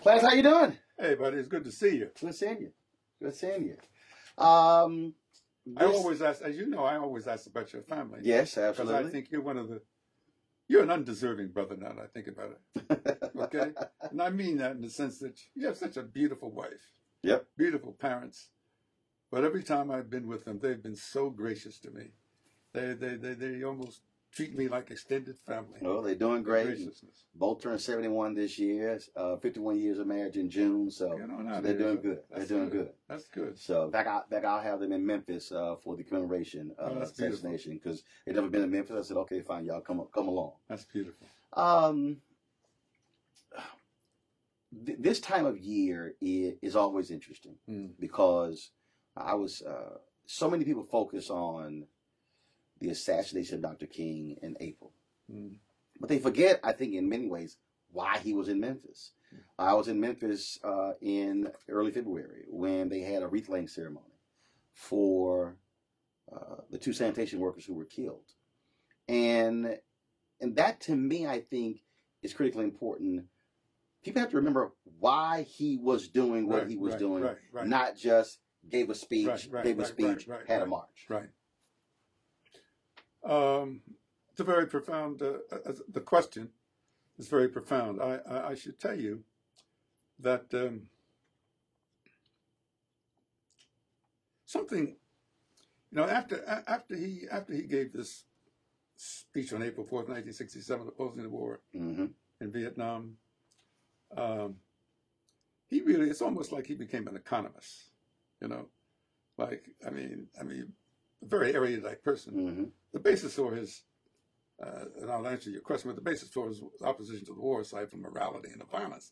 Clarence, how you doing? Hey, buddy, it's good to see you. Good seeing you. Good seeing you. I always ask, as you know, I always ask about your family. Yes, absolutely. Because I think you're an undeserving brother now that I think about it. Okay? And I mean that in the sense that you have such a beautiful wife. Yep. Beautiful parents. But every time I've been with them, they've been so gracious to me. They almost treat me like extended family. Well, they're doing great. Graciousness. Both turned 71 this year. 51 years of marriage in June. So they're doing good. They're doing good. That's good. So back I'll have them in Memphis for the commemoration assassination, because they've never been in Memphis. I said, okay, fine, y'all come along. That's beautiful. This time of year is always interesting because so many people focus on the assassination of Dr. King in April. But they forget, I think, in many ways, why he was in Memphis. I was in Memphis in early February when they had a wreath laying ceremony for the 2 sanitation workers who were killed. And that, to me, I think, is critically important. People have to remember why he was doing what he was doing, not just gave a speech, had a march. Right. It's a very profound, the question is very profound. I should tell you that something, after he gave this speech on April 4th, 1967, opposing the war in Vietnam, it's almost like he became an economist, like, I mean, a very erudite person. The basis for his, and I'll answer your question, but the basis for his opposition to the war, aside from morality and the violence,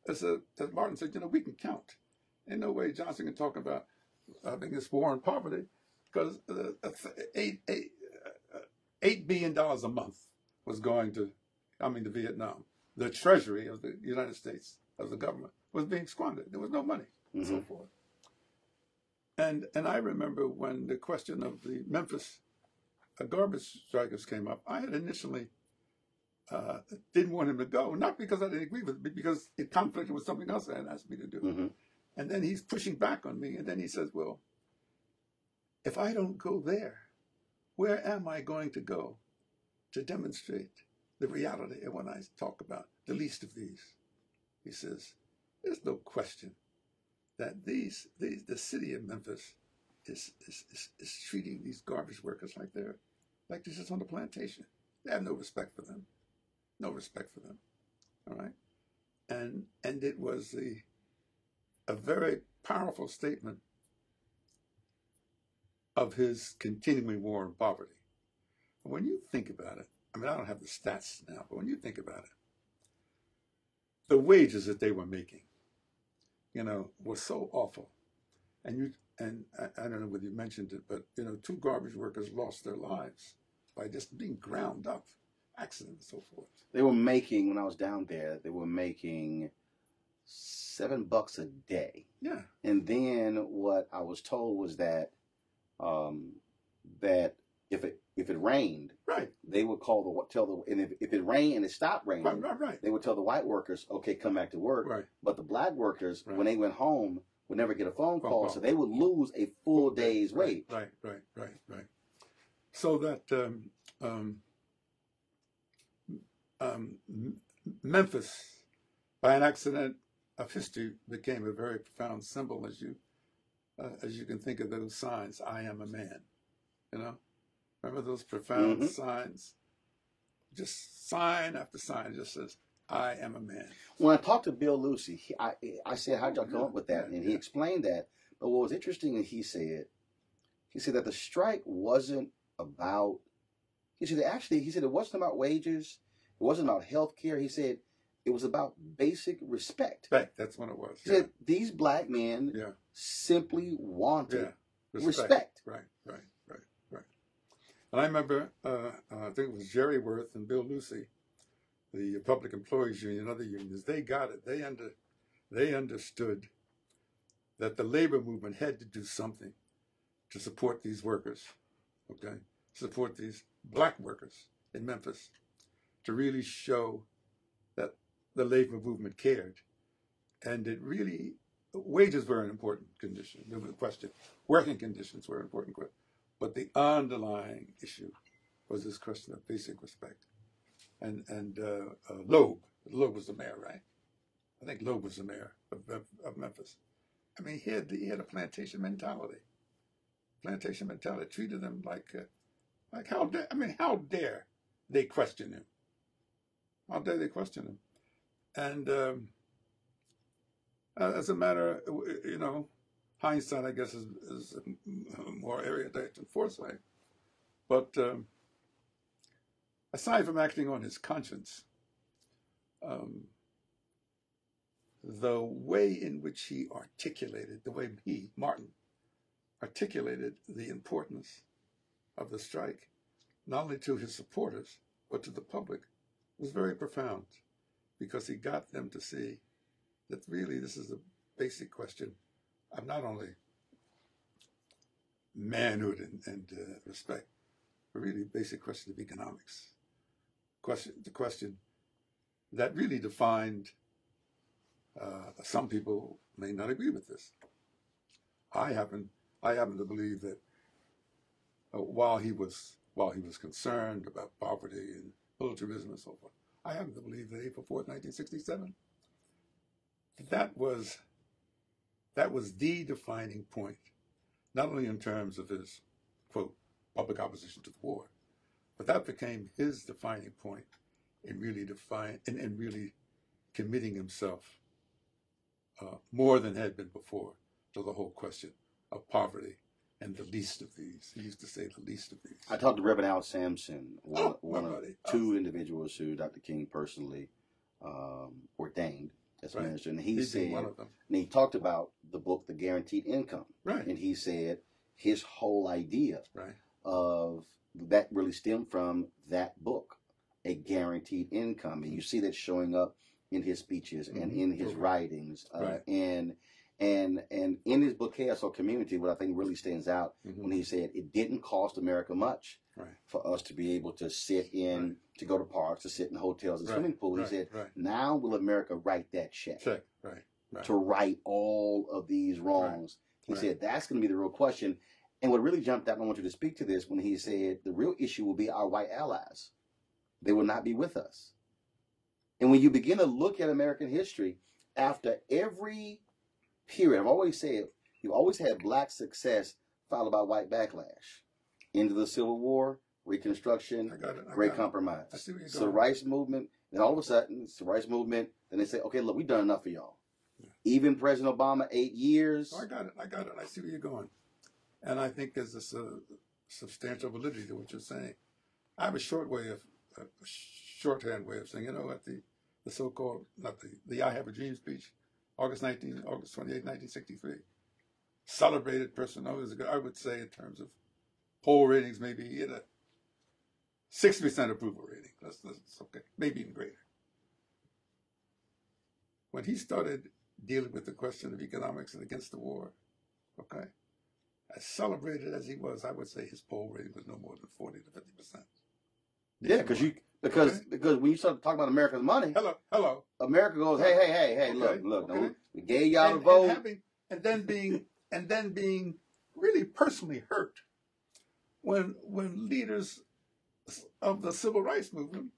is that Martin said, we can count. Ain't no way Johnson can talk about having this war on poverty, because $8 billion a month was going to Vietnam. The treasury of the United States, of the government, was being squandered. There was no money, and so forth. And I remember when the question of the Memphis garbage strikers came up, I had initially didn't want him to go, not because I didn't agree with it, but because it conflicted with something else that had asked me to do. And then he's pushing back on me, and then he says, well, if I don't go there, where am I going to go to demonstrate the reality of when I talk about the least of these? He says, there's no question that the city of Memphis is treating these garbage workers like they're just on the plantation. They have no respect for them. No respect for them. All right? And it was a very powerful statement of his continuing war on poverty. And when you think about it, I don't have the stats now, but when you think about it, the wages that they were making, were so awful. And I don't know whether you mentioned it, but 2 garbage workers lost their lives by just being ground up, accidents and so forth. They were making, when I was down there, they were making $7 a day. Yeah. And then what I was told was that that if it rained, they would and if it rained and it stopped raining, they would tell the white workers, okay, come back to work. But the black workers, when they went home, would never get a phone call, so they would lose a full day's wage. Right. So that Memphis, by an accident of history, became a very profound symbol, as you can think of those signs. I am a man. Remember those profound signs? Just sign after sign, just says, I am a man. When I talked to Bill Lucy, I said, how'd y'all come up with that? And he explained that. But what was interesting is he said that the strike wasn't about, he said it wasn't about wages. It wasn't about health care. He said it was about basic respect. Right, that's what it was. He said these black men simply wanted respect. Right. And I remember, I think it was Jerry Worth and Bill Lucy, the Public Employees Union and other unions, they got it. They understood that the labor movement had to do something to support these workers, okay? Support these black workers in Memphis, to really show that the labor movement cared. And it really, wages were an important condition, there was a question. Working conditions were an important question. But the underlying issue was this question of basic respect. And Loeb was the mayor, right? I think Loeb was the mayor of Memphis. He had a plantation mentality. Plantation mentality, treated them like how dare they question him? How dare they question him? And as a matter, hindsight, I guess, is more erudite than foresight. But aside from acting on his conscience, the way in which he articulated, Martin, articulated the importance of the strike, not only to his supporters, but to the public, was very profound. because he got them to see that really this is a basic question of not only manhood and respect, but really basic question of economics. The question that really defined, some people may not agree with this. I happen to believe that while he was concerned about poverty and militarism and so forth, I happen to believe that April 4th, 1967, that was the defining point, not only in terms of his, quote, public opposition to the war, but that became his defining point in really really committing himself more than had been before to the whole question of poverty and the least of these. He used to say the least of these. I talked to Reverend Al Sampson, one of two individuals who Dr. King personally ordained as minister, and he said, one of them. And he talked about the book, The Guaranteed Income, right? And he said his whole idea of that really stemmed from that book, A Guaranteed Income, and you see that showing up in his speeches and in his writings, and in his book Chaos or Community, what I think really stands out when he said it didn't cost America much for us to be able to sit in, to go to parks, to sit in hotels and swimming pools. He said, now will America write that check, to right all of these wrongs. He said that's going to be the real question. And what really jumped out, and I want you to speak to this, when he said the real issue will be our white allies. They will not be with us. And when you begin to look at American history, after every period, I've always said, you always had black success followed by white backlash. Into the Civil War, Reconstruction, Great Compromise. Civil Rights Movement, then all of a sudden, Civil Rights Movement, then they say, okay, look, we've done enough for y'all. Even President Obama, 8 years. I got it. I see where you're going. And I think there's this substantial validity to what you're saying. I have a shorthand way of saying, at the so-called, not the I Have a Dream speech, August 28, 1963, celebrated personalities. I would say in terms of poll ratings, maybe in a 60% approval rating. That's okay, maybe even greater. When he started dealing with the question of economics and against the war, okay, as celebrated as he was, I would say his poll rating was no more than 40 to 50%. Yeah, because when you start talking about America's money, hello, America goes, hey, look, we gave y'all the vote, and then being really personally hurt when leaders of the civil rights movement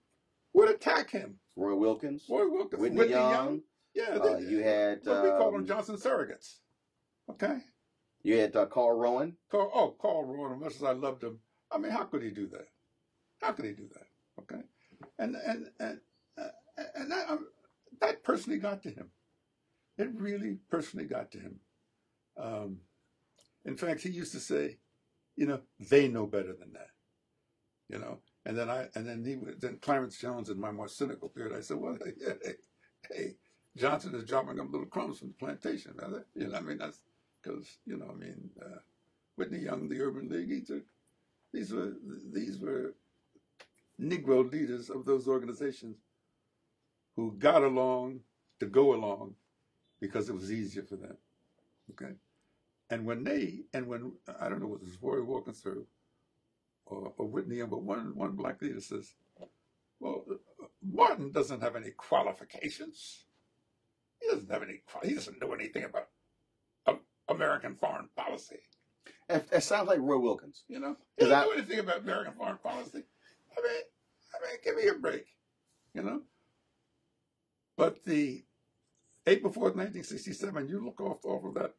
would attack him. Roy Wilkins, Whitney Young. Yeah, you had what we call them Johnson surrogates. Okay. You had Carl Rowan. Carl Rowan. As much as I loved him, I mean, how could he do that? Okay, and that personally got to him. It really personally got to him. In fact, he used to say, they know better than that. And then Clarence Jones, in my more cynical period, I said, well, hey, Johnson is dropping them little crumbs from the plantation, rather. I mean, that's because Whitney Young, the Urban League, these were Negro leaders of those organizations who got along to go along because it was easier for them. Okay, and when I don't know whether it's Roy Wilkins or Whitney Young, but one black leader says, "Well, Martin doesn't have any qualifications. He doesn't know anything about American foreign policy." That sounds like Roy Wilkins. He doesn't know anything about American foreign policy. I mean, give me a break, But the April 4th, 1967, you look off of that,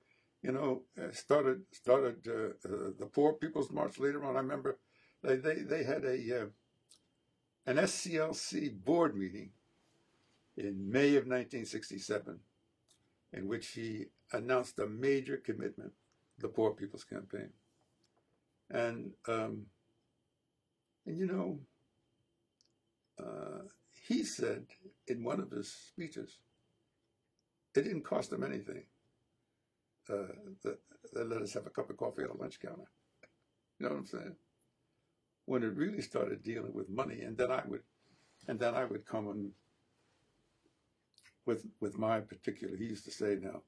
started the Poor People's March later on. I remember they had an SCLC board meeting in May of 1967, in which he announced a major commitment, the Poor People's Campaign, and he said in one of his speeches, it didn't cost him anything. They let us have a cup of coffee at a lunch counter. You know what I'm saying? When it really started dealing with money, and then I would come with my particular, he used to say now,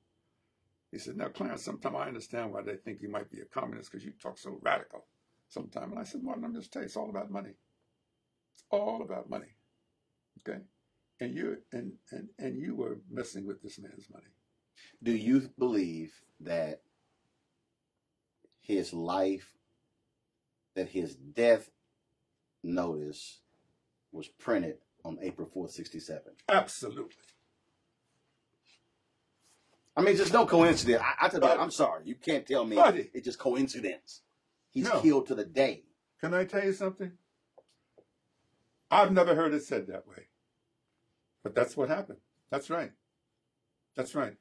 he said, now, Clarence, sometimes I understand why they think you might be a communist because you talk so radical sometimes. And I said, Martin, I'm just telling you, it's all about money. It's all about money. Okay? And you were messing with this man's money. Do you believe that his life, that his death notice was printed on April 4th, 67? Absolutely. I mean, just no coincidence. I tell you, I'm sorry. You can't tell me it's just coincidence. He's killed to the day. Can I tell you something? I've never heard it said that way. But that's what happened. That's right. That's right.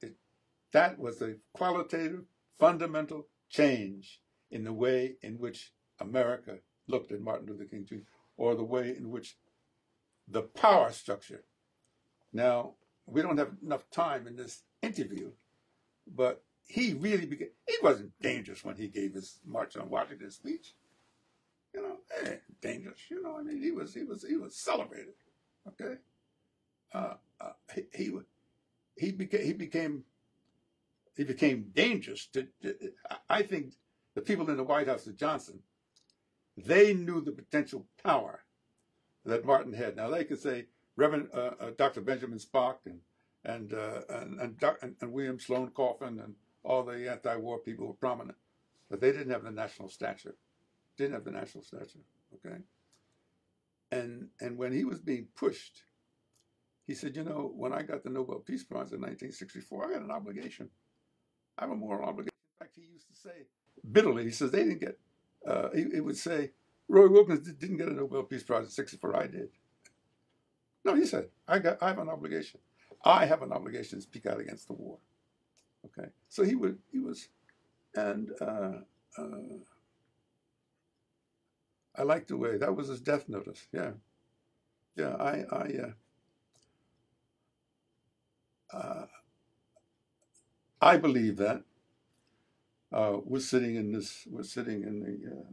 That was a qualitative, fundamental change in the way in which America looked at Martin Luther King Jr., or the way in which the power structure. Now, we don't have enough time in this interview, but he really became, he wasn't dangerous when he gave his March on Washington speech. You know, dangerous. You know, I mean, he was celebrated. Okay, he became dangerous. I think the people in the White House with Johnson, they knew the potential power that Martin had. Now they could say Reverend Dr. Benjamin Spock and William Sloane Coffin and all the anti-war people were prominent, but they didn't have the national stature. Didn't have the national stature. Okay. And when he was being pushed, he said, you know, when I got the Nobel Peace Prize in 1964, I had an obligation. I have a moral obligation. In fact, he used to say bitterly, he says, they didn't get, he would say, Roy Wilkins didn't get a Nobel Peace Prize in 64, I did. No, he said, I have an obligation. I have an obligation to speak out against the war. Okay. So he was, and I like the way, that was his death notice. Yeah. Yeah, I believe that. We're sitting in the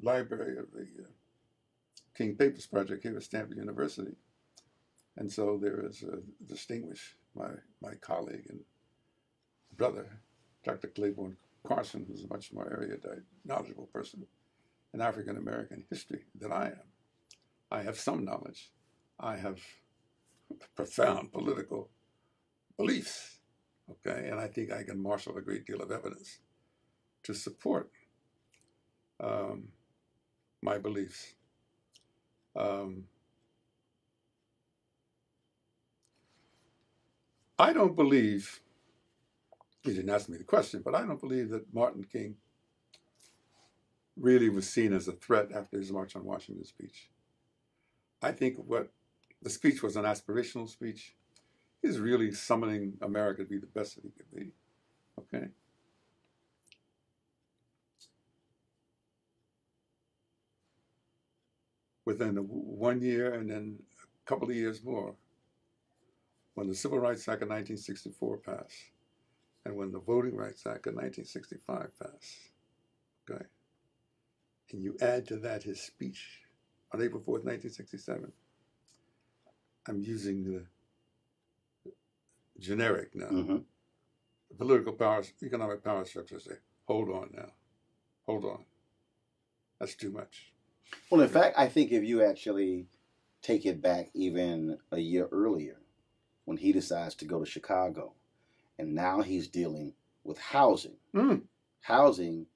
library of the King Papers Project here at Stanford University. And so there is a distinguished, my colleague and brother, Dr. Claiborne Carson, who's a much more erudite, knowledgeable person in African-American history than I am. I have some knowledge. I have profound political beliefs, okay? And I think I can marshal a great deal of evidence to support my beliefs. I don't believe, he didn't ask me the question, but I don't believe that Martin King really was seen as a threat after his March on Washington speech. I think the speech was an aspirational speech. He's really summoning America to be the best that he could be, okay? Within 1 year and then a couple of years more, when the Civil Rights Act of 1964 passed, and when the Voting Rights Act of 1965 passed, okay? And you add to that his speech on April 4th, 1967, I'm using the generic now. Mm-hmm. The political power, economic power structures say, hold on now, hold on. That's too much. Well, in fact, I think if you actually take it back even a year earlier, when he decides to go to Chicago, and now he's dealing with housing. Housing,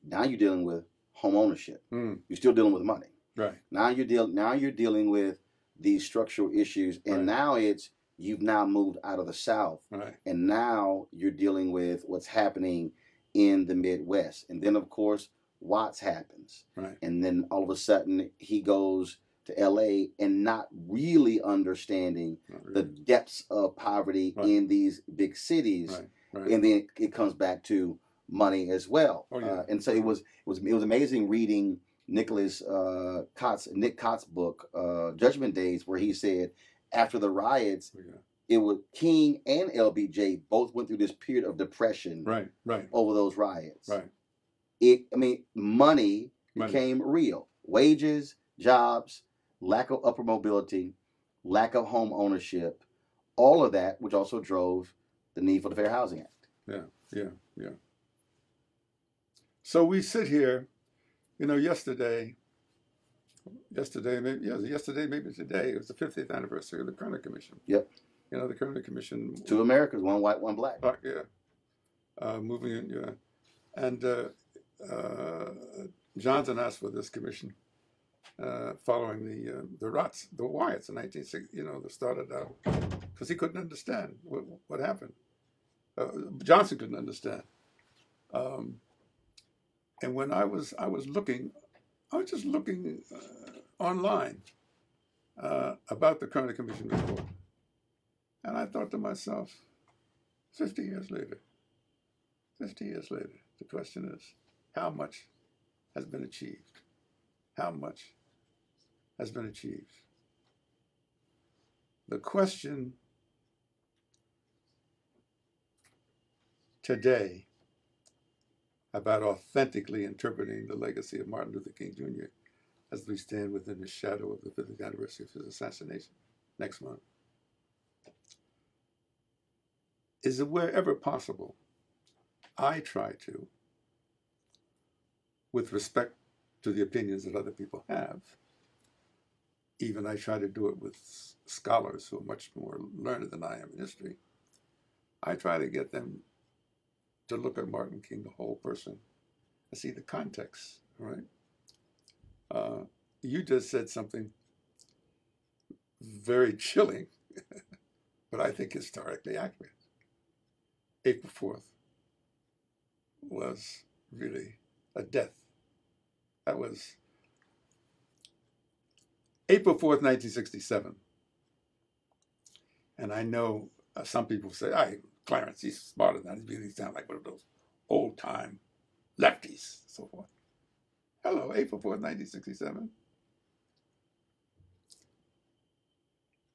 now you're dealing with home ownership. You're still dealing with money. Right. Now you're dealing with these structural issues, and now you've now moved out of the South, and now you're dealing with what's happening in the Midwest. And then, of course, Watts happens. Right. And then all of a sudden he goes to L.A. and not really understanding the depths of poverty in these big cities. Right. And then it comes back to money as well. Oh, yeah. And so it was amazing reading Nick Cott's book, Judgment Days, where he said after the riots, it was King and LBJ both went through this period of depression over those riots. Money became real. Wages, jobs, lack of upper mobility, lack of home ownership, all of that, which also drove the need for the Fair Housing Act. Yeah. So we sit here, yesterday, maybe today, it was the 50th anniversary of the Kerner Commission. Yep. The Kerner Commission. 2 Americas, 1 white, 1 black. Moving in, and Johnson asked for this commission following the riots in 1960. That started out because he couldn't understand what happened. Johnson couldn't understand. And when I was just looking online about the Kerner Commission report, and I thought to myself, 50 years later, the question is, how much has been achieved? How much has been achieved? The question today about authentically interpreting the legacy of Martin Luther King Jr. as we stand within the shadow of the 50th anniversary of his assassination next month is that wherever possible, I try to, with respect to the opinions that other people have, even I try to do it with scholars who are much more learned than I am in history, I try to get them to look at Martin King, the whole person, and see the context, right? You just said something very chilling, but I think historically accurate. April 4th was really a death. That was April 4th, 1967. And I know some people say, Clarence, he's smarter than that. He sounds like one of those old-time lefties, and so forth. Hello, April 4th, 1967.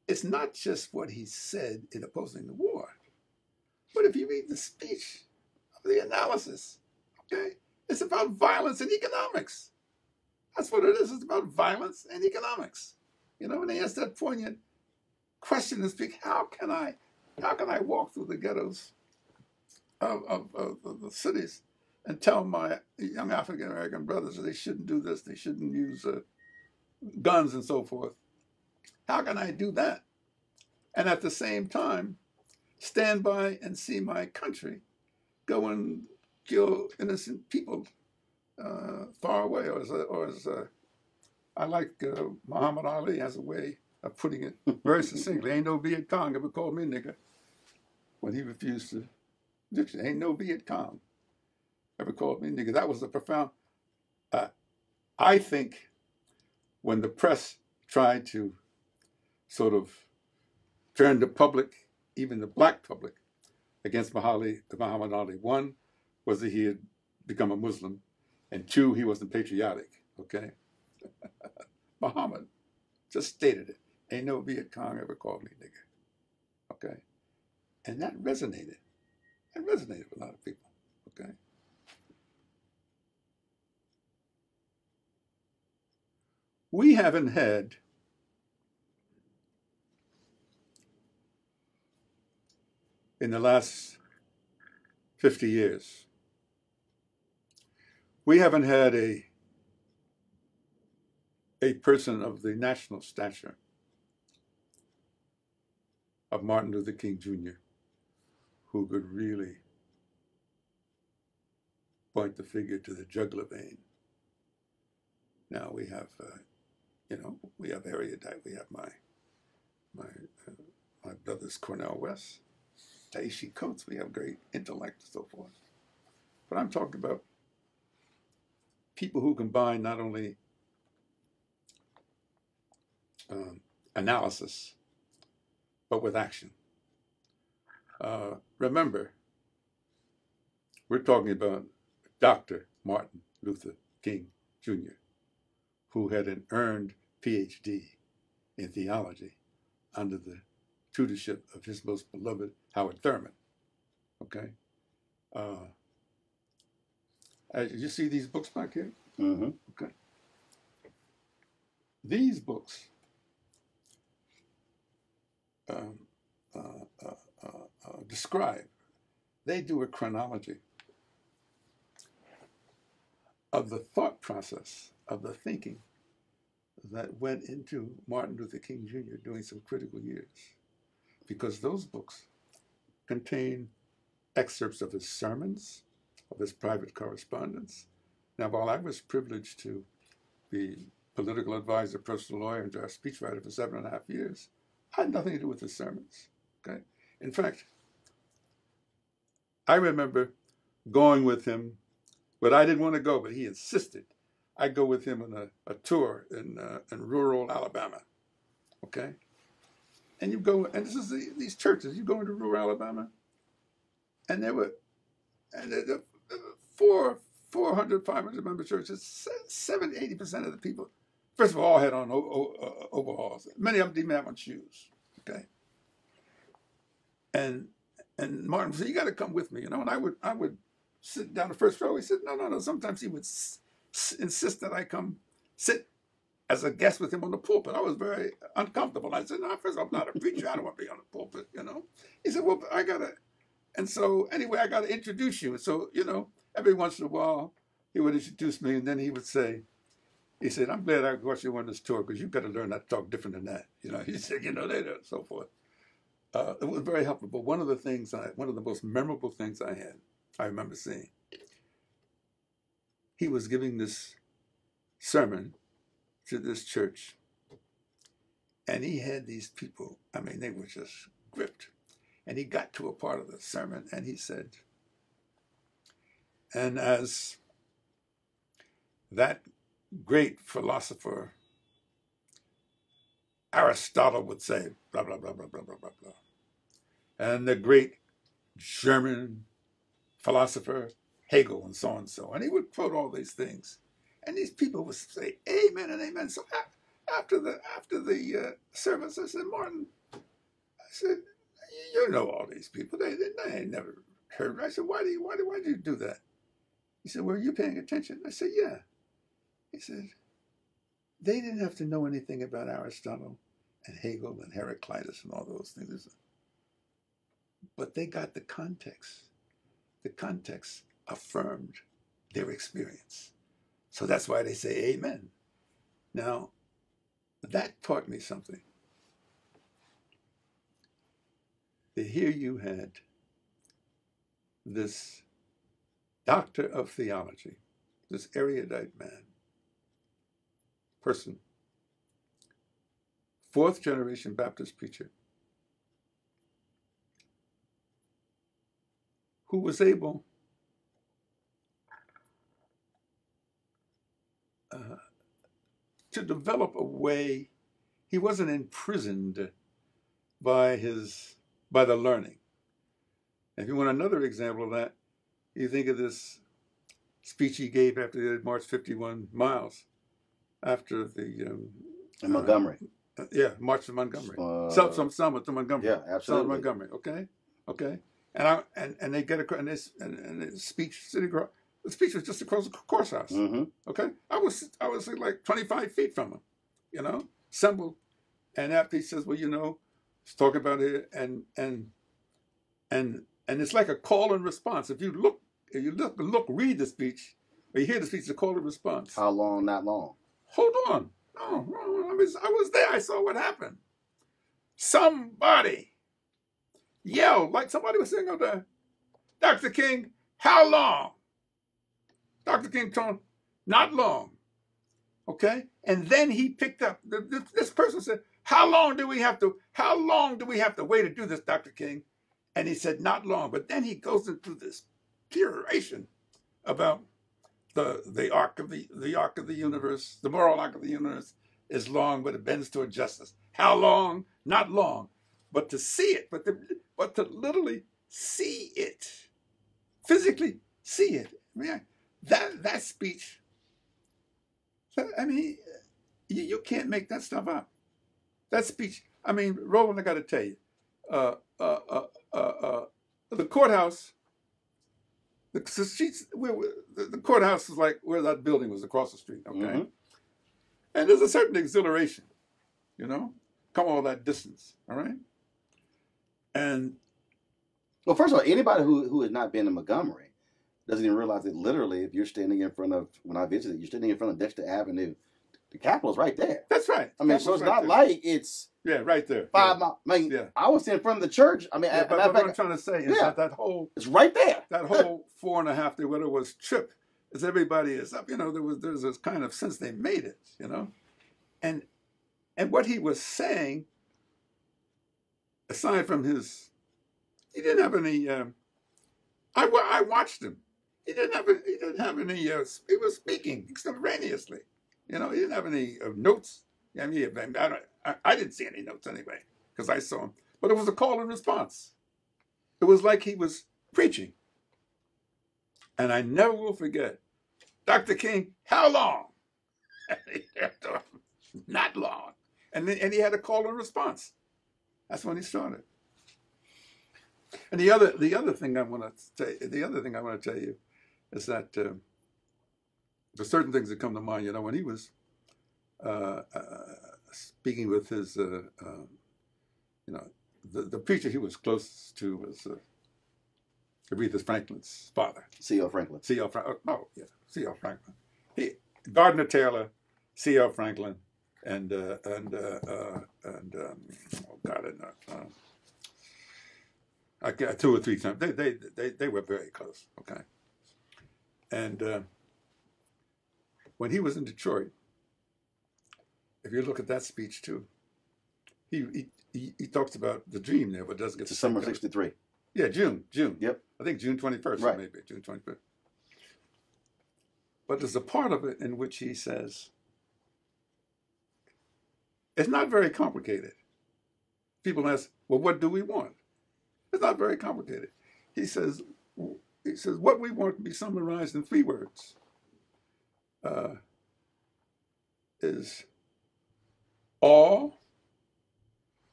It's not just what he said in opposing the war, but if you read the speech, the analysis, okay, it's about violence and economics. That's what it is. It's about violence and economics. And he has that poignant question to speak: how can I walk through the ghettos of the cities and tell my young African American brothers that they shouldn't do this, they shouldn't use guns and so forth? How can I do that? And at the same time, stand by and see my country go and kill innocent people far away, or as I like Muhammad Ali has a way of putting it very succinctly. Ain't no Viet Cong ever called me nigger when he refused to. Ain't no Viet Cong ever called me nigger. That was a profound. I think when the press tried to sort of turn the public, even the black public, against Muhammad Ali, one was that he had become a Muslim, and two, he wasn't patriotic, okay? Muhammad just stated it. Ain't no Viet Cong ever called me nigger, okay? And that resonated. It resonated with a lot of people, okay? We haven't had in the last 50 years, we haven't had a person of the national stature of Martin Luther King Jr. who could really point the finger to the jugular vein. Now we have, we have erudite. We have my brothers Cornel West, Ta'ishi Coates. We have great intellect and so forth. But I'm talking about people who combine not only analysis, but with action. Remember, we're talking about Dr. Martin Luther King Jr., who had an earned PhD in theology under the tutorship of his most beloved Howard Thurman. Okay? You see these books back here? Mm-hmm. Okay. These books describe. They do a chronology of the thought process, of the thinking that went into Martin Luther King Jr. during some critical years, because those books contain excerpts of his sermons, of his private correspondence. Now, while I was privileged to be political advisor, personal lawyer, and draft speechwriter for 7.5 years, I had nothing to do with his sermons. Okay. In fact, I remember going with him, but I didn't want to go, but he insisted. I go with him on a tour in rural Alabama. Okay. And you go, and this is these churches. You go into rural Alabama, and there were, and the 400, 500 member churches. 70-80% of the people, first of all had on overalls. Many of them didn't have on shoes. Okay. And Martin said, "You got to come with me," you know. And I would sit down the first row. He said, "No." Sometimes he would insist that I come sit as a guest with him on the pulpit. I was very uncomfortable. I said, "No, first of all, I'm not a preacher. I don't want to be on the pulpit," you know. He said, "Well, I gotta." And so anyway, I gotta introduce you. And so, you know, every once in a while he would introduce me, and then he would say, he said, "I'm glad I got you on this tour because you've got to learn how to talk different than that." You know, he said, you know, and so forth. It was very helpful. But one of the most memorable things I remember seeing, he was giving this sermon to this church, and he had these people, I mean, they were just gripped. And he got to a part of the sermon, and he said, "And as that great philosopher Aristotle would say, blah, blah, blah, blah, blah, blah, blah, blah. And the great German philosopher Hegel and so and so." And he would quote all these things. And these people would say, "Amen and amen." So after the service, I said, "Martin," I said, "you know all these people. They ain't never heard." I said, why do you do that?" He said, "Were you paying attention?" I said, "Yeah." He said, "They didn't have to know anything about Aristotle and Hegel and Heraclitus and all those things. But they got the context. The context affirmed their experience. So that's why they say amen." Now, that taught me something. That here you had this doctor of theology, this erudite person, 4th generation Baptist preacher, who was able to develop a way. He wasn't imprisoned by the learning. If you want another example of that, you think of this speech he gave after they had marched 51 miles after the in Montgomery. March to Montgomery. Some summit to Montgomery. Yeah, absolutely. Montgomery. Okay. And they get across, and the speech sitting across. The speech was just across the courthouse. Mm-hmm. Okay, I was like 25 feet from him, you know, assembled. And after he says, "Well, you know," he's talking about it, and it's like a call and response. If you read the speech, or you hear the speech, it's a call and response. How long? Not long. Hold on. No, I was there. I saw what happened. Somebody yelled like somebody was saying up there, "Dr. King, how long?" Dr. King told him, "Not long." Okay? And then he picked up, this person said, how long do we have to wait to do this, Dr. King? And he said, "Not long." But then he goes into this peroration about the arc of the universe, the moral arc of the universe is long, but it bends toward justice. How long? Not long. But to see it, but to literally see it, physically see it. That speech, I mean, you can't make that stuff up. That speech, I mean, Roland, I got to tell you, the courthouse, the courthouse is like where that building was across the street, okay? Mm-hmm. And there's a certain exhilaration, you know, come all that distance, all right? And well, first of all, anybody who has not been in Montgomery doesn't even realize that literally, if you're standing in front of, when I visited, you're standing in front of Dexter Avenue, the Capitol's right there. that's right. I mean, so it's not like it's right there. 5 miles. I mean, I was in front of the church. I mean, but what I'm trying to say is that whole, it's right there. That whole 4.5 day, whether it was trip, as everybody is up, there's this kind of sense they made it, and what he was saying, aside from he didn't have any. I watched him. He didn't have any. He was speaking extemporaneously. He didn't have any notes. I mean, I didn't see any notes anyway because I saw him. But it was a call and response. It was like he was preaching. And I never will forget, Dr. King, how long? Not long. And he had a call and response. That's when he started. And the other thing I want to tell you is that there's certain things that come to mind. When he was speaking with his, the preacher he was closest to was Aretha Franklin's father. C.L. Franklin. C.L. Franklin. Oh, yeah, C.L. Franklin. Gardner Taylor, C.L. Franklin, and I got 2 or 3 times. They were very close. Okay. And when he was in Detroit, if you look at that speech too, he talks about the dream there, but doesn't get to summer '63. Yeah, June. Yep. I think June 21st, right. Maybe June 25th. But there's a part of it in which he says, it's not very complicated. People ask, well, what do we want? It's not very complicated. He says, what we want can be summarized in 3 words. Is all,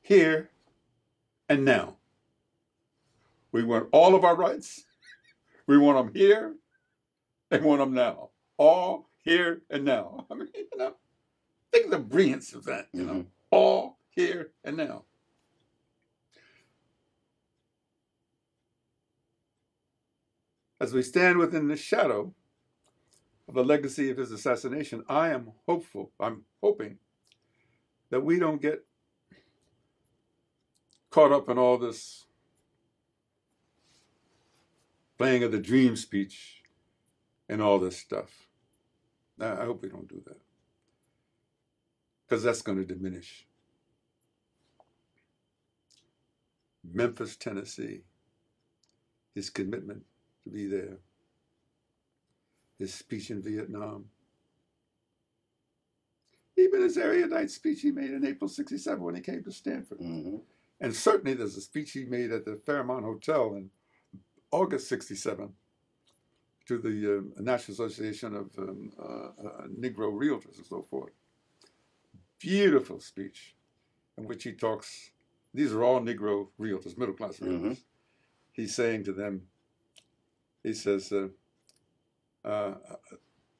here, and now. We want all of our rights. We want them here, and want them now. All, here, and now. I mean, think of the brilliance of that, all, here, and now. As we stand within the shadow of the legacy of his assassination, I'm hoping that we don't get caught up in all this playing of the dream speech and all this stuff. I hope we don't do that, because that's going to diminish Memphis, Tennessee, his commitment to be there, his speech in Vietnam, even his erudite speech he made in April '67 when he came to Stanford. Mm-hmm. And certainly there's a speech he made at the Fairmont Hotel in August '67 to the National Association of Negro Realtors and so forth. Beautiful speech in which he talks, these are all Negro realtors, middle-class realtors. Mm-hmm. He's saying to them, he says,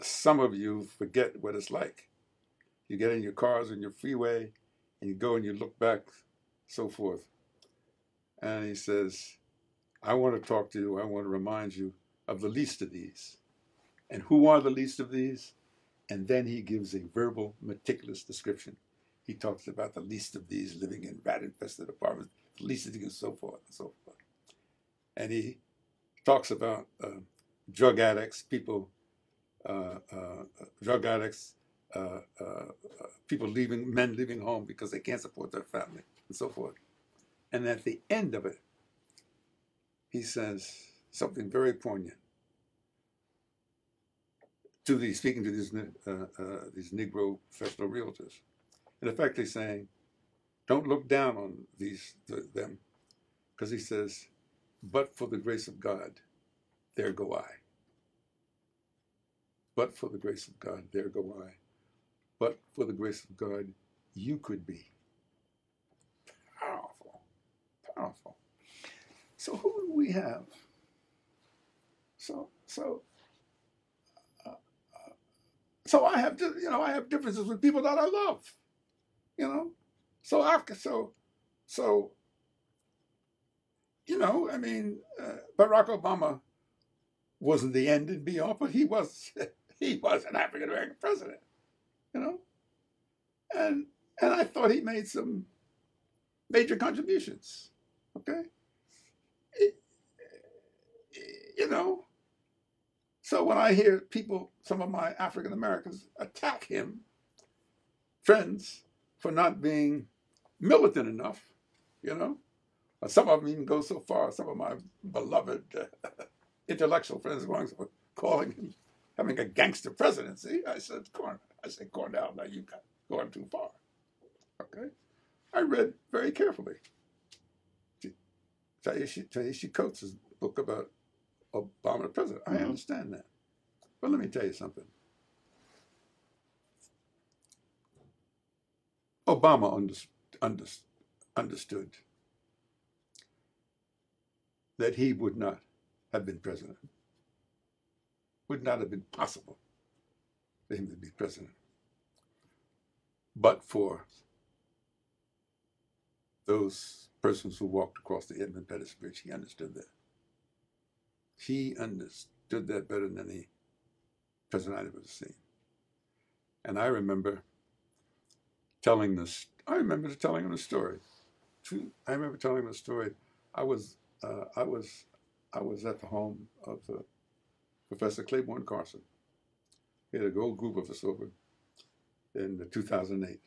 some of you forget what it's like. You get in your cars on your freeway and you go and you look back, so forth. And he says, I want to talk to you, I want to remind you of the least of these. And who are the least of these? And then he gives a verbal, meticulous description. He talks about the least of these living in rat-infested apartments, the least of these, and so forth and so forth. And he talks about drug addicts, people, people men leaving home because they can't support their family, and so forth. And at the end of it, he says something very poignant to speaking to these Negro professional realtors. In effect, he's saying, don't look down on them, because he says, but for the grace of God, there go I. But for the grace of God, there go I. But for the grace of God, you could be. Powerful, powerful. So who do we have? So I have, I have differences with people that I love, So I mean, Barack Obama wasn't the end and be all, but he was he was an African American president, you know, and I thought he made some major contributions. Okay, It- you know, so when I hear people, some of my African Americans, attack him, friends, for not being militant enough, you know, some of them even go so far. Some of my beloved intellectual friends going so calling him having a gangster presidency. I said, Cornell, now you got going too far. Okay, I read very carefully Ta-Nehisi Coates' book about Obama the president. I understand that, but let me tell you something. Obama understood that he would not have been president. Would not have been possible for him to be president, but for those persons who walked across the Edmund Pettus Bridge. He understood that. He understood that better than any president I've ever seen. And I remember telling him the story. I remember telling him the story. I was at the home of Professor Claiborne Carson. He had a whole group of us over in 2008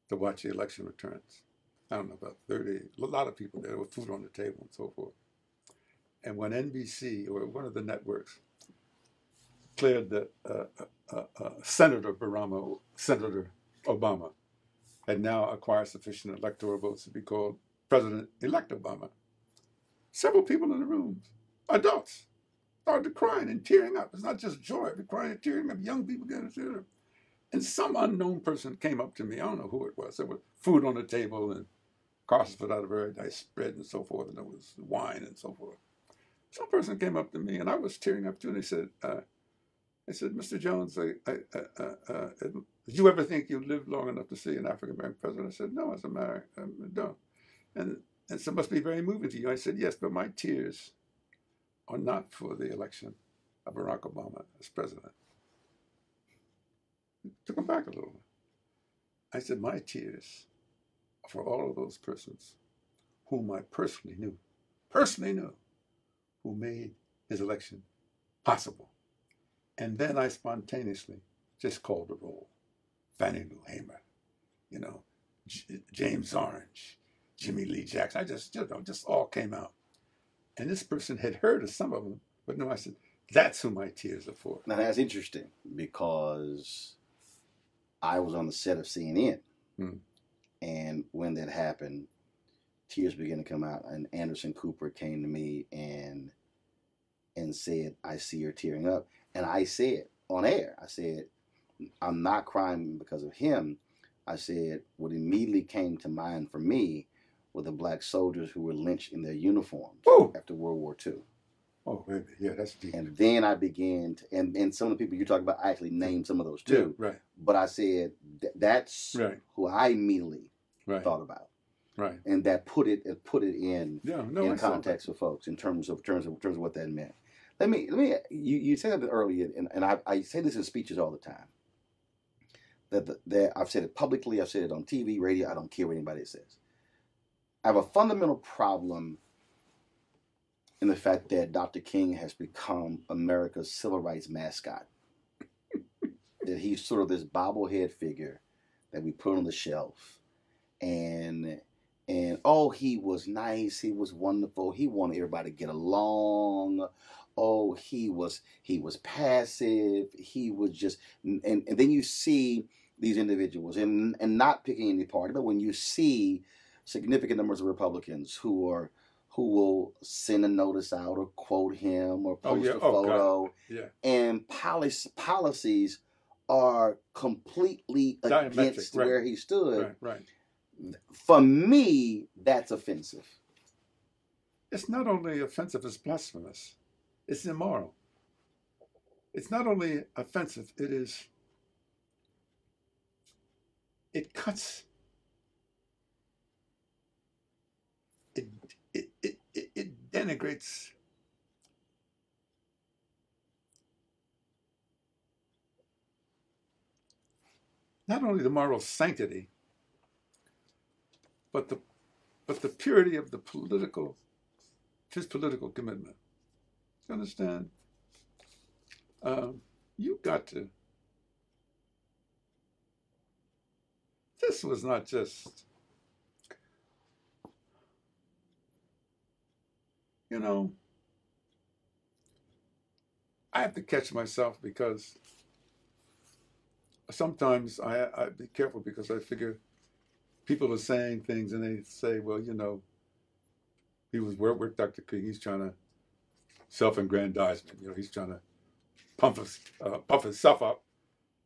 to watch the election returns. I don't know, about 30, a lot of people there with food on the table and so forth. And when NBC or one of the networks declared that Senator Obama had now acquired sufficient electoral votes to be called President-elect Obama, several people in the room, adults, started crying and tearing up. It's not just joy, but crying and tearing up. Young people getting tearing up. And some unknown person came up to me. I don't know who it was. There was food on the table, and Carson put out a very nice spread and so forth, and there was wine and so forth. Some person came up to me, and I was tearing up too, and they said, Mr. Jones, did you ever think you'd live long enough to see an African-American president? I said, no, as a matter, I don't. And so it must be very moving to you. I said, yes, but my tears are not for the election of Barack Obama as president. It took him back a little. I said, my tears are for all of those persons whom I personally knew, who made his election possible. And then I spontaneously just called the roll. Fannie Lou Hamer, James Orange, Jimmy Lee Jackson. I just all came out. And this person had heard of some of them, but no, I said, that's who my tears are for. Now that's interesting because I was on the set of CNN. And when that happened, tears began to come out, and Anderson Cooper came to me and said, I see you're tearing up. And I said on air, I said, I'm not crying because of him. I said, what immediately came to mind for me were the black soldiers who were lynched in their uniforms after World War II. Oh, baby. Yeah, that's deep. And then I began to, and some of the people you talk about, I actually named some of those too. Yeah, right. But I said, that's who I immediately thought about. Right. And that put it in context for folks in terms of what that meant. Let me you said that earlier, and I say this in speeches all the time. That I've said it publicly, I've said it on TV, radio, I don't care what anybody says. I have a fundamental problem in the fact that Dr. King has become America's civil rights mascot. That he's sort of this bobblehead figure that we put on the shelf. And oh, he was nice, he was wonderful, he wanted everybody to get along. Oh, he was passive, he was just, and then you see these individuals, and not picking any party, but when you see significant numbers of Republicans who will send a notice out or quote him or post a photo, and policies are completely against where he stood. Right. For me, that's offensive. It's not only offensive, it's blasphemous. It's immoral. It's not only offensive, it cuts. denigrates not only the moral sanctity, but the purity of his political commitment. You understand? You got to. This was not just, you know, I have to catch myself because sometimes I be careful because I figure people are saying things and they say, well, you know, he was work Dr. King. He's trying to self-aggrandizement. You know, he's trying to puff himself up.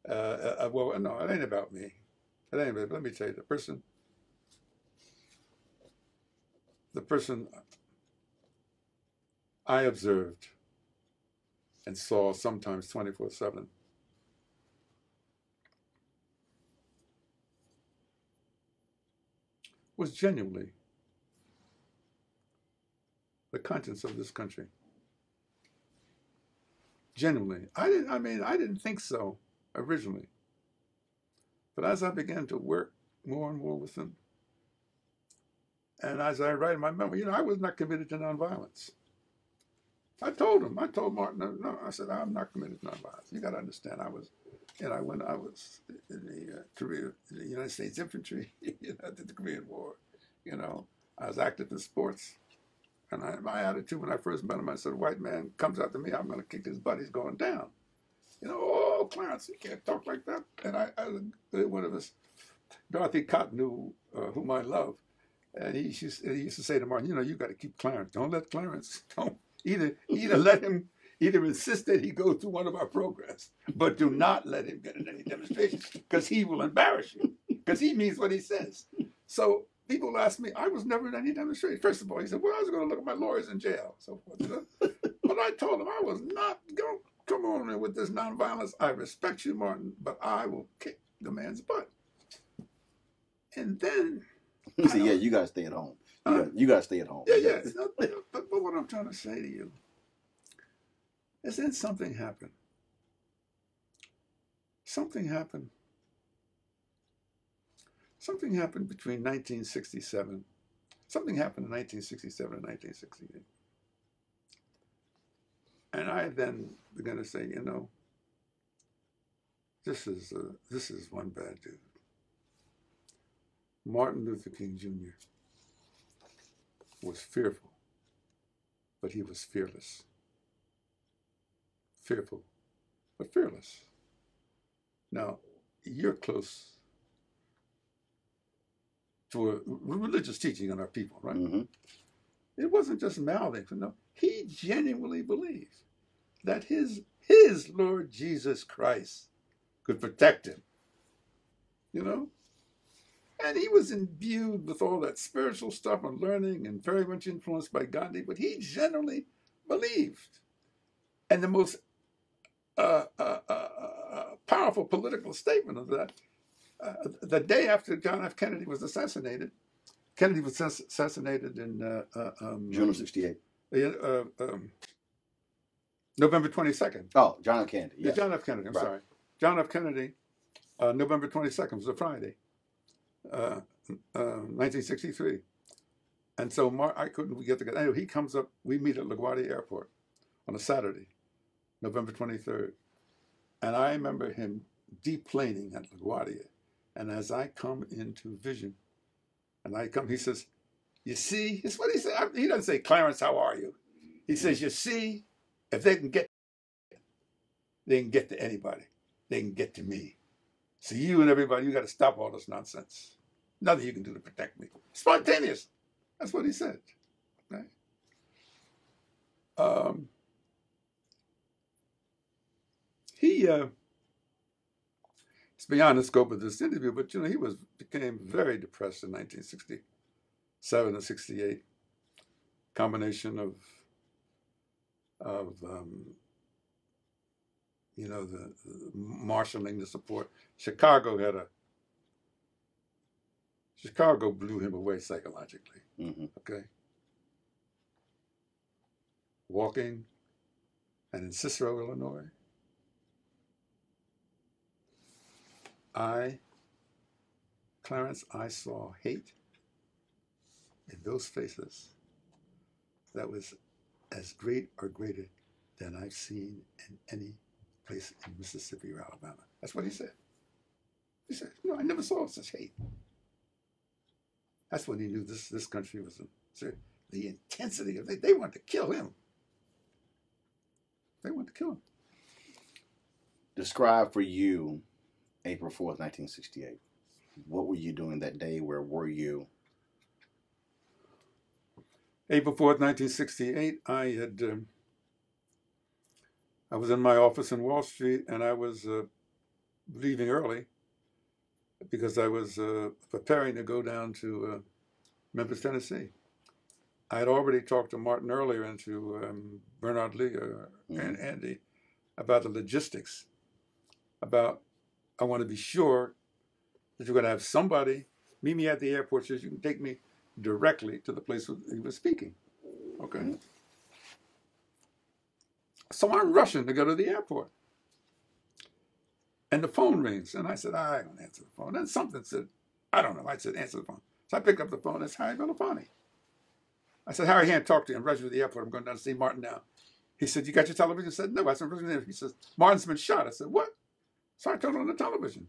Well, no, it ain't about me. It ain't about, let me tell you, the person I observed and saw sometimes 24/7 was genuinely the conscience of this country. Genuinely. I didn't think so originally. But as I began to work more and more with him, and as I write in my memoir, you know, I was not committed to nonviolence. I told Martin, no, I said, I'm not committed to nonviolence. You got to understand, when I was in the United States Infantry, you know, did the Korean War, you know, I was active in sports. And my attitude when I first met him, I said, a white man comes after me, I'm going to kick his butt, he's going down. You know, oh, Clarence, you can't talk like that. And one of us, Dorothy Cotton, whom I love, and he used to say to Martin, you know, you got to keep Clarence. Don't let Clarence, don't either let him, either insist that he go through one of our programs, but do not let him get in any demonstrations because he will embarrass you because he means what he says. So people ask me, I was never in any demonstration. First of all, he said, well, I was going to look at my lawyers in jail, so forth. You know? But I told him I was not going to come on with this nonviolence. I respect you, Martin, but I will kick the man's butt. And then He said, yeah, you got to stay at home. You got to stay at home. Yeah. But what I'm trying to say to you is then something happened. Something happened between 1967. Something happened in 1967 and 1968. And I then began to say, you know, this is one bad dude. Martin Luther King Jr. was fearful, but he was fearless. Fearful, but fearless. Now, you're close to a religious teaching on our people, right? Mm-hmm. It wasn't just mouthing. No, he genuinely believed that his Lord Jesus Christ could protect him, you know? And he was imbued with all that spiritual stuff and learning and very much influenced by Gandhi, but he generally believed. And the most powerful political statement of that, the day after John F. Kennedy was assassinated, Kennedy was assassinated in June of '68. November 22nd. Oh, John F. Kennedy. Yeah, John F. Kennedy, I'm sorry. John F. Kennedy, November 22nd was a Friday, 1963. And so I couldn't get together. Anyway, he comes up, we meet at LaGuardia Airport on a Saturday, November 23rd. And I remember him deplaning at LaGuardia. And as I come into vision, he says, you see, it's what he said. He doesn't say, Clarence, how are you? He says, you see, if they can get to anybody. They can get to me. So you and everybody, you got to stop all this nonsense. Nothing you can do to protect me. Spontaneous. That's what he said. Right? It's beyond the scope of this interview, but you know, he became very depressed in 1967 and 68. Combination of you know, the marshaling the support. Chicago blew him away psychologically. Mm-hmm. Okay. walking, and in Cicero, Illinois, Clarence, I saw hate in those faces that was as great or greater than I've seen in any place in Mississippi or Alabama. That's what he said. He said, no, I never saw such hate. That's when he knew this country was the intensity of it. They wanted to kill him. They wanted to kill him. Describe for you April 4th, 1968. What were you doing that day? Where were you? April 4th, 1968, I was in my office in Wall Street, and I was leaving early because I was preparing to go down to Memphis, Tennessee. I had already talked to Martin earlier and to Bernard Lee and Andy about the logistics, about I want to be sure that you're going to have somebody meet me at the airport so you can take me directly to the place where he was speaking. Okay. So I'm rushing to go to the airport. And the phone rings. And I said, I don't answer the phone. Then something said, I don't know. I said, answer the phone. So I picked up the phone. It's Harry Belafonte. I said, Harry, I can't talk to you. I'm rushing to the airport. I'm going down to see Martin now. He said, you got your television? I said, no. I said, he says, Martin's been shot. I said, what? So I turned on the television.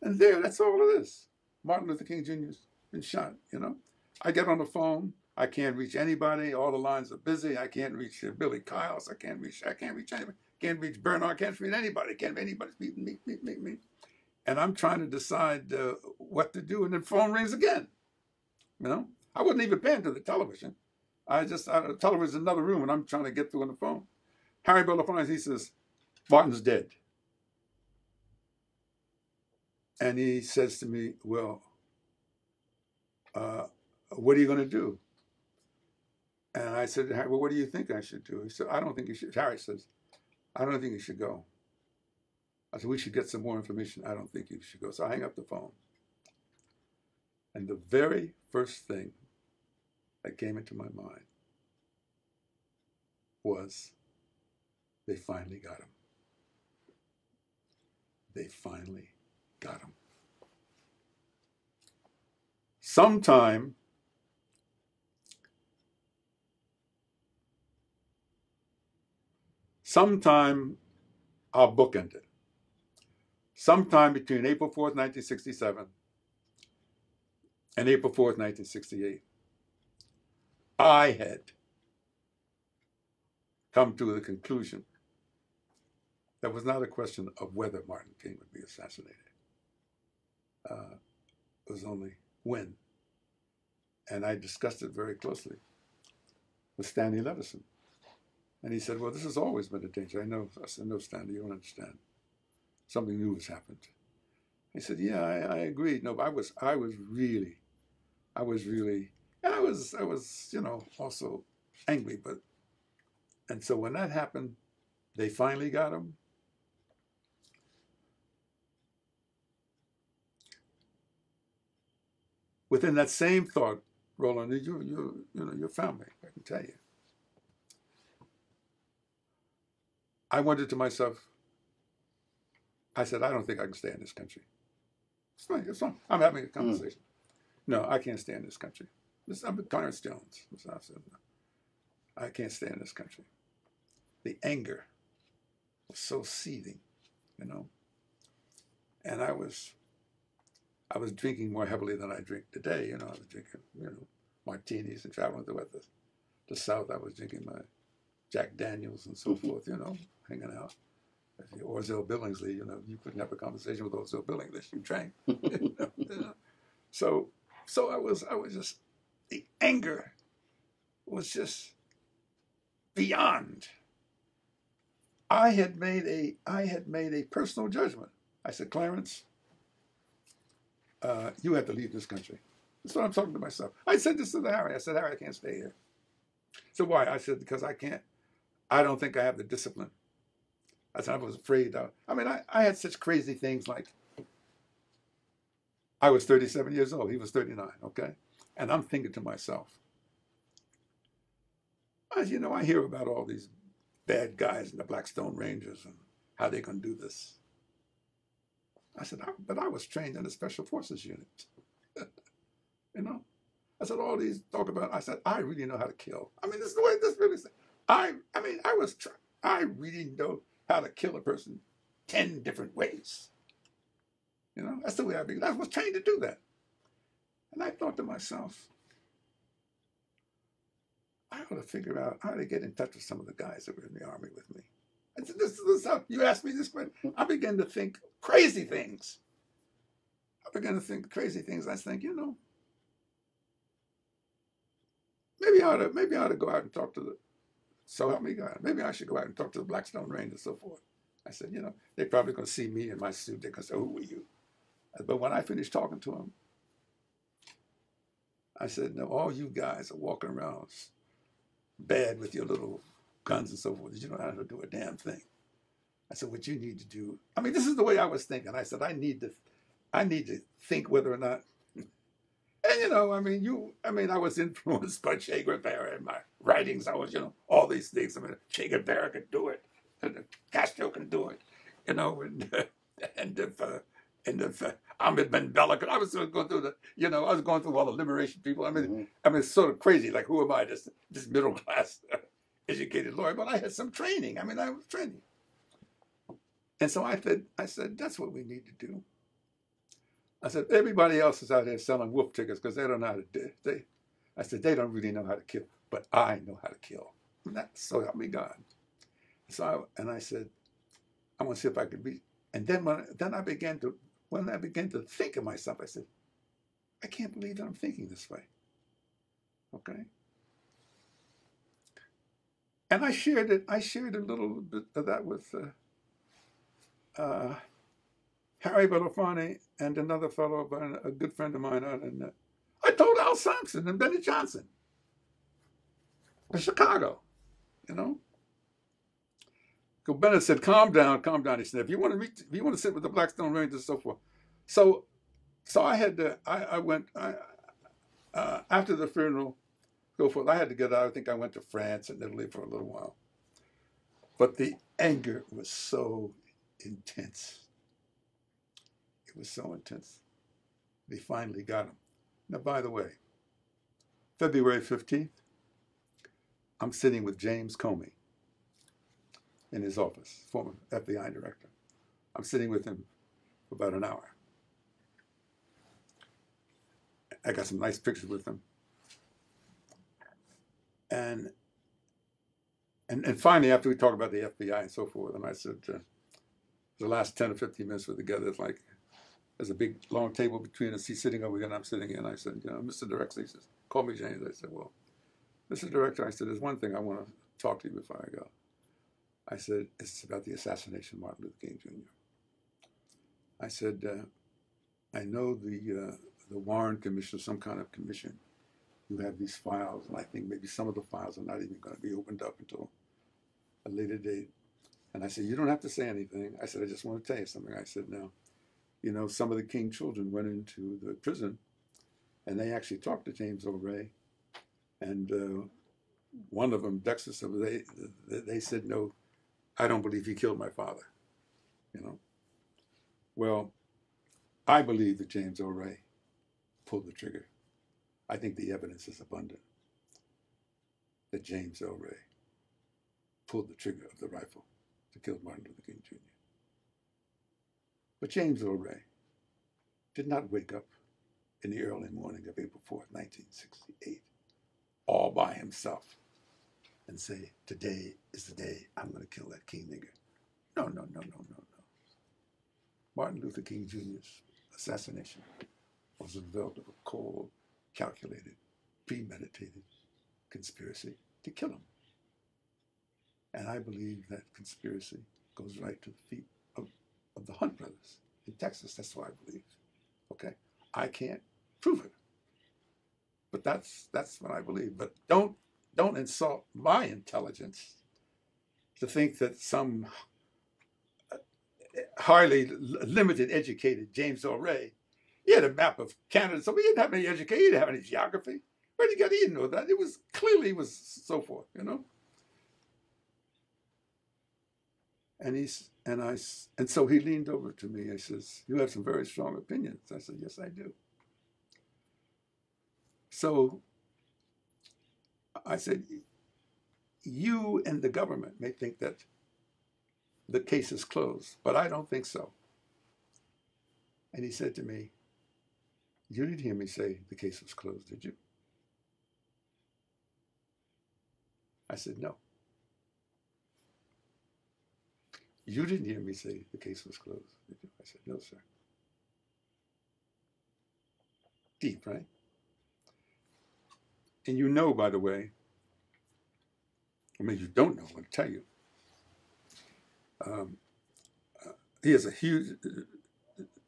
And there, that's all it is. Martin Luther King Jr.'s been shot, you know. I get on the phone. I can't reach anybody. All the lines are busy. I can't reach Billy Kyles. I can't reach anybody. Can't reach Bernard. Can't reach anybody. Can't reach anybody. Me. And I'm trying to decide what to do. And the phone rings again. You know, I wasn't even paying to the television. The television's in another room, and I'm trying to get through on the phone. Harry Belafonte, he says, Martin's dead. And he says to me, well, what are you going to do? And I said, well, what do you think I should do? He said, I don't think you should. Harry says, I don't think you should go. I said, we should get some more information. I don't think you should go. So I hang up the phone. And the very first thing that came into my mind was, they finally got him. They finally got him. Sometime our book ended. Sometime between April 4th, 1967 and April 4th, 1968, I had come to the conclusion that was not a question of whether Martin King would be assassinated. It was only when. And I discussed it very closely with Stanley Levison. And he said, well, this has always been a danger. I know. I said, no, Stanley, you don't understand. Something new has happened. He said, yeah, I agreed. No, but I was really, and I was, you know, also angry. And so when that happened, they finally got him. Within that same thought, Roland, you know, your family, I can tell you. I wondered to myself, I said, I don't think I can stay in this country. It's fine. I'm having a conversation. No, I can't stay in this country. I'm Clarence Jones. I said, no, I can't stay in this country. The anger was so seething, you know. And I was drinking more heavily than I drink today. You know, I was drinking, you know, martinis and traveling throughout the South. I was drinking my Jack Daniels and so forth, you know, hanging out. Orville Billingsley, you know, you couldn't have a conversation with Orville Billingsley unless you drank. You know? So I was just, the anger was just beyond. I had made a personal judgment. I said, Clarence, you have to leave this country. That's what I'm talking to myself. I said this to Harry. I said, Harry, I can't stay here. So why? I said, because I don't think I have the discipline. I said, I was afraid. I had such crazy things like, I was 37 years old. He was 39, okay? And I'm thinking to myself, I hear about all these bad guys in the Blackstone Rangers and how they're going to do this. I said, but I was trained in a special forces unit. you know, I said, all these talk about, I said, I really know how to kill. I mean, this is the way this really said. I really know how to kill a person 10 different ways. That's the way I was trained to do that. And I thought to myself, I ought to figure out how to get in touch with some of the guys that were in the Army with me. I said, this is how you asked me this question. I began to think crazy things. I was thinking, maybe I ought to go out and talk to so help me God, maybe I should go out and talk to the Blackstone Rangers and so forth. I said, they're probably going to see me in my suit. They're going to say, who are you? But when I finished talking to them, I said, no, all you guys are walking around bad with your little guns and so forth. You don't know how to do a damn thing. I said, what you need to do, this is the way I was thinking. I said, I need to think whether or not, and I was influenced by Che Guevara in my writings. I was, all these things. Che Guevara could do it, and Castro can do it, and if Ahmed Ben Bella could, I was going through I was going through all the liberation people. It's sort of crazy. Like, who am I? This middle class educated lawyer, but I had some training. I was training, and so I said, that's what we need to do. I said, everybody else is out there selling wolf tickets because they don't know how to do. I said, they don't really know how to kill, but I know how to kill. And so help me God. So I said, I want to see if I could be. And then when I began to think of myself, I said, I can't believe that I'm thinking this way. Okay. And I shared a little bit of that with Harry Belafonte and another fellow, a good friend of mine out in I told Al Sampson and Benny Johnson in Chicago, So Bennett said, calm down. He said, if you want to sit with the Blackstone Rangers and so forth. So I had to, I went, after the funeral, so forth, I had to get out. I think I went to France and Italy for a little while. But the anger was so intense. It was so intense. They finally got him. Now, by the way, February 15th, I'm sitting with James Comey in his office, former FBI director. I'm sitting with him for about an hour. I got some nice pictures with him. And finally, after we talked about the FBI and so forth, and I said, the last 10 or 15 minutes we're together, it's like, there's a big, long table between us. He's sitting over here and I'm sitting here. And I said, Mr. Director, he says, call me James. I said, well, Mr. Director, I said, there's one thing I want to talk to you before I go. I said, it's about the assassination of Martin Luther King Jr. I said, I know the Warren Commission, some kind of commission, you have these files, and I think maybe some of the files are not even going to be opened up until a later date. And I said, you don't have to say anything. I said, I just want to tell you something. I said, now, some of the King children went into the prison, and they actually talked to James O'Reilly, and one of them, Dexter, they said, no, I don't believe he killed my father. Well, I believe that James O'Reilly pulled the trigger. I think the evidence is abundant that James O'Reilly pulled the trigger of the rifle to kill Martin Luther King Jr. But James O'Reilly did not wake up in the early morning of April 4th, 1968, all by himself and say, today is the day I'm going to kill that King nigger. No. Martin Luther King Jr.'s assassination was a result of a cold, calculated, premeditated conspiracy to kill him. And I believe that conspiracy goes right to the feet of the Hunt brothers in Texas. That's what I believe. Okay? I can't prove it. But that's what I believe. But don't insult my intelligence to think that some highly limited educated James O'Reilly, he had a map of Canada, so he didn't have any education, he didn't have any geography. Where did he know that? It was clearly, it was so forth, you know. And so he leaned over to me. He says, "You have some very strong opinions." I said, "Yes, I do." So I said, "You and the government may think that the case is closed, but I don't think so." And he said to me, "You didn't hear me say the case was closed, did you?" I said, "No." "You didn't hear me say the case was closed, did you?" I said, "No, sir." Deep, right? And you know, by the way, I mean, you don't know, I'm going to tell you. He has a huge,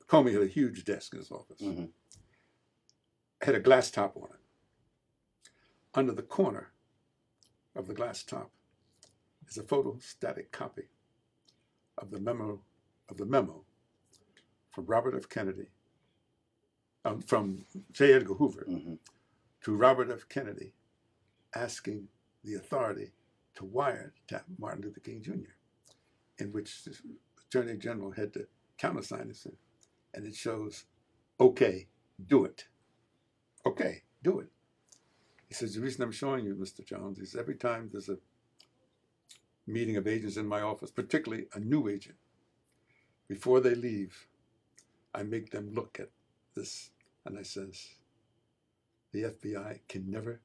Comey had a huge desk in his office. Mm-hmm. Had a glass top on it. Under the corner of the glass top is a photostatic copy of the memo from Robert F. Kennedy, from J. Edgar Hoover Mm-hmm. to Robert F. Kennedy, asking the authority to wiretap Martin Luther King Jr., in which the Attorney General had to countersign this, and it shows, "Okay, do it. Okay, do it." He says, "The reason I'm showing you, Mr. Jones, is every time there's a meeting of agents in my office, particularly a new agent, before they leave, I make them look at this." And I says, "The FBI can never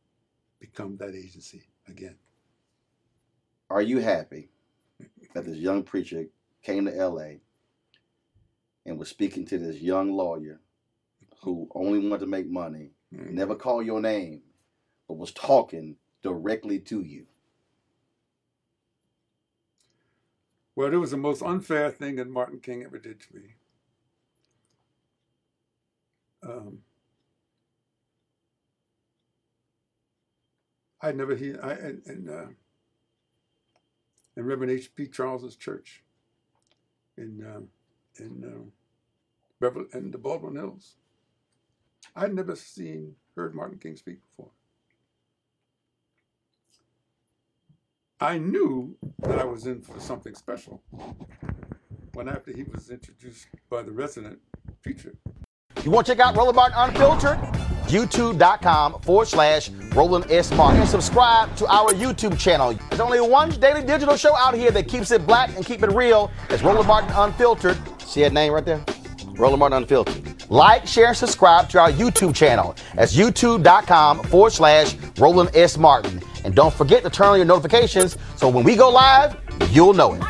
become that agency again." Are you happy that this young preacher came to LA and was speaking to this young lawyer who only wanted to make money, never called your name, but was talking directly to you? Well, it was the most unfair thing that Martin King ever did to me. In Reverend H.P. Charles's church in the Baldwin Hills, I'd never heard Martin King speak before. I knew that I was in for something special when after he was introduced by the resident preacher. You want to check out Roland Martin Unfiltered? YouTube.com/Roland S. Martin. And subscribe to our YouTube channel. There's only one daily digital show out here that keeps it black and keep it real. It's Roland Martin Unfiltered. See that name right there? Roland Martin Unfiltered. Like, share, and subscribe to our YouTube channel. That's YouTube.com/Roland S. Martin. And don't forget to turn on your notifications so when we go live, you'll know it.